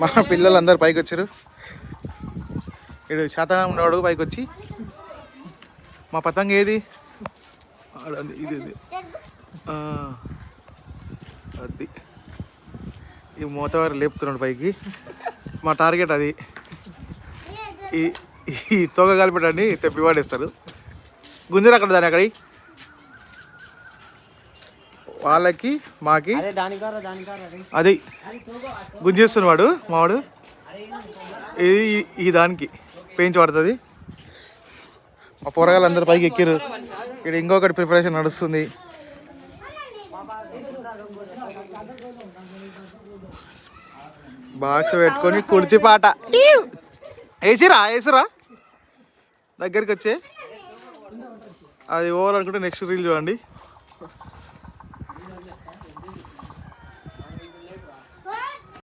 మా పిల్లలు అందరు పైకి వచ్చారు. ఇడు శాతం ఉన్నాడు పైకి వచ్చి. మా పతంగ ఏది ఇది అది ఈ మోతవారు లేపుతున్నాడు పైకి. మా టార్గెట్ అది. ఈ తోక కలిపెట్టండి తెప్పి వాడేస్తారు. గుంజరు అక్కడ దాని అక్కడి వాళ్ళకి మాకి అది గుంజేస్తున్నాడు మావాడు. ఇది ఈ దానికి పెయించి పడుతుంది. మా పోరగాళ్ళు అందరూ పైకి ఎక్కిరు. ఇక్కడ ఇంకొకటి ప్రిపరేషన్ నడుస్తుంది. బాక్స్ పెట్టుకొని కుడిచి పాట వేసిరా దగ్గరికి వచ్చే అది ఓవర్ అనుకుంటే నెక్స్ట్ రీల్ చూడండి.